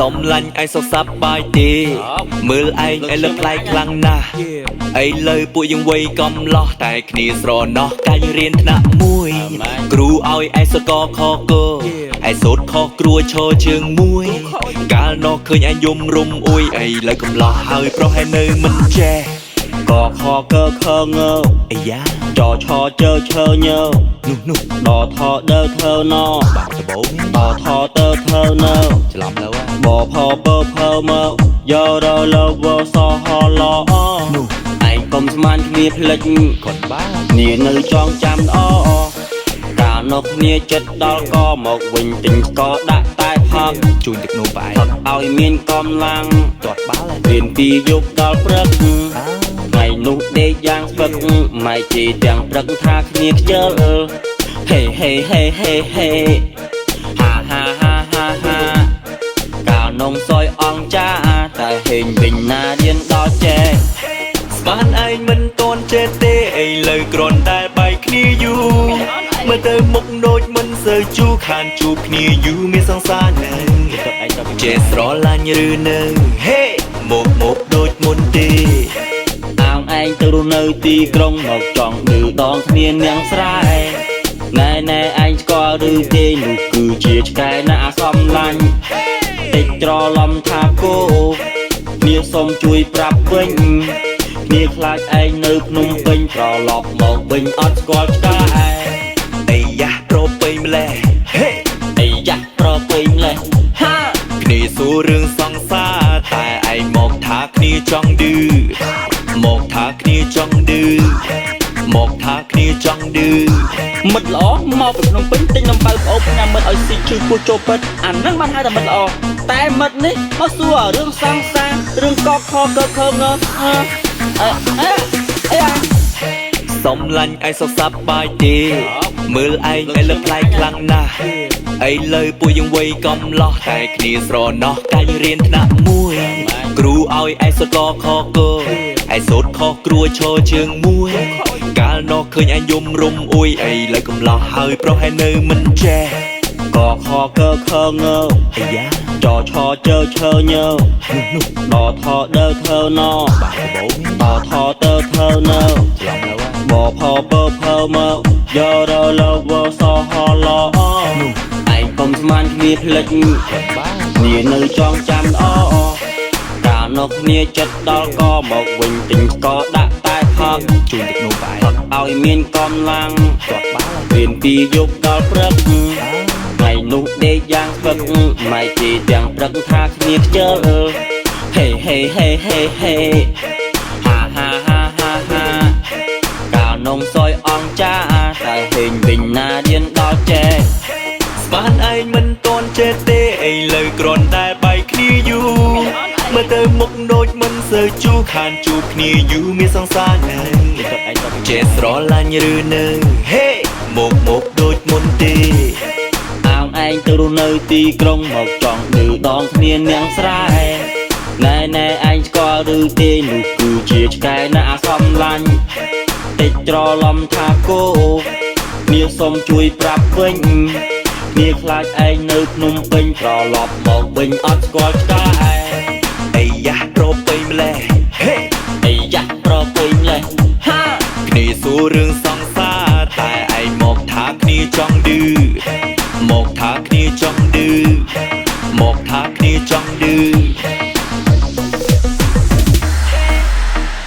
សំឡាញ់ឯងសុខសប្បាយទេមើលឯងឯលើផ្លែខ្លាំងណាស់ឥឡូវពួកយើងវ័យកំឡោះតែគ្នាស្រណោះកាយរៀនថ្នាក់មួយគ្រូឲ្យឯងសូត្រកខកឯងសូត្រខុសគ្រួឈរជើងមួយកាលនោះឃើញឯងយំរុំអួយឥឡូវកំឡោះហើយប្រុសឯងនៅមិនចេះកខកខងើអាយ៉ាចឆជើឈើញើនោះដថដើធ្វើណបាក់ដបងដថទៅធ្វើនៅច្រឡំទៅបផពើមើយោរលវសហឡនោះឯងកុំស្មានគ្នាផ្លិចគាត់បាគ្នានៅចងចាំល្អកាលនោះគ្នាចិត្តដល់ក៏មកវិញទិញស្ករដាក់តែផឹកជួយទឹកនោមបែរឲ្យមានកម្លាំងទាត់បាល់រៀនពីយប់ដល់ព្រឹកថ្ងៃនោះដេកយ៉ាងស្ពឹកម៉ែជីទាំងព្រឹកថាគ្នាខ្ជិលហេហាកាលនំសយអងចាតែហេងវិញណារៀនដល់ចេះស្មានឯងមិនតន់ចេះទេឥឡូវគ្រាន់តែបែកគ្នាយូរមើលទៅមុខដូចមិនសូវជូរខានជួបគ្នាយូរមានសង្សារនឹងចេះស្រឡាញ់ឬនឹងហេមកដូចមុនទេឯងទៅរស់នៅទីក្រុងមកចង់ឌឺដងគ្នានាងស្រែណែឯងស្គាល់ឬទេនោះគឺជាឆ្កែណាសំឡាញ់តិចច្រឡំថាគោគ្នាសុំជួយប្រាប់វិញគ្នាខ្លាចឯងនៅភ្នំពេញត្រឡប់មកវិញអត់ស្គាល់ឆ្កែអីយ៉ាប្រពៃម្លេះហេអីយ៉ាប្រពៃម្លេះហាគ្នាសួររឿងសង្សារតែឯងមកថាគ្នាចង់ឌឺមកថាគ្នាចង់ឌឺមិត្តល្អមកពីភ្នំពេញទិញនំប៉ៅប្អូនញ៉ាំមិត្តឲ្យស៊ីជឿពោះចូលពេទ្យអាហ្នឹងបានហៅថាមិត្តល្អតែមិត្តនេះមកសួររឿងសង្សាររឿងកខកខងសំឡាញ់ឯងសុខសប្បាយទេមើលឯងឯលើផ្លែខ្លាំងណាស់ឥឡូវពួកយើងវ័យកំឡោះតែគ្នាស្រណោះកាយរៀនថ្នាក់មួយគ្រូឲ្យឯងសូត្រកខកឯងសូត្រខុសគ្រួឈរជើងមួយកាលនោះឃើញឯងយំរុំអួយឥឡូវកំឡោះហើយប្រុសឯងនៅមិនចេះកខកខងើអាយ៉ាចឆជើឈើញើនោះដថដើធ្វើណបាក់ដបងដថទៅធ្វើនៅច្រឡំទៅបផពមើយោរលវសហឡនោះឯងកុំស្មានគ្នាផ្លិចគ្នានៅចងចាំល្អកាលនោះគ្នាចិត្តដល់ក៏មកវិញទិញស្ករដាក់តែផឹកជួយទឹកនោមបែរឲ្យមានកម្លាំងទាត់បាល់រៀនពីយប់ដល់ព្រឹកថ្ងៃនោះដេកយ៉ាងស្ពឹកម៉ែជីទាំងព្រឹកថាគ្នាខ្ជិលហេហាកាលនំសយអងចាតែហេងវិញណារៀនដល់ចេះស្មានឯងមិនតន់ចេះទេឥឡូវគ្រាន់តែបែកគ្នាយូរមើលទៅមុខដូចមិនសូវជូរខានជួបគ្នាយូរមានសង្សារនឹងចេះស្រឡាញ់ឬនឹងហេមកដូចមុនទេឯងទៅរស់នៅទីក្រុងមកចង់ឌឺដងគ្នានាងស្រែណែឯងស្គាល់ឬទេនោះគឺជាឆ្កែណាសំឡាញ់តិចច្រឡំថាគោគ្នាសុំជួយប្រាប់វិញគ្នាខ្លាចឯងនៅភ្នំពេញត្រឡប់មកវិញអត់ស្គាល់ឆ្កែអីយ៉ាប្រពៃម្លេះហេអីយ៉ាប្រពៃម្លេះហាគ្នាសួររឿងសង្សារតែឯងមកថាគ្នាចង់ឌឺមកថាគ្នាចង់ឌឺ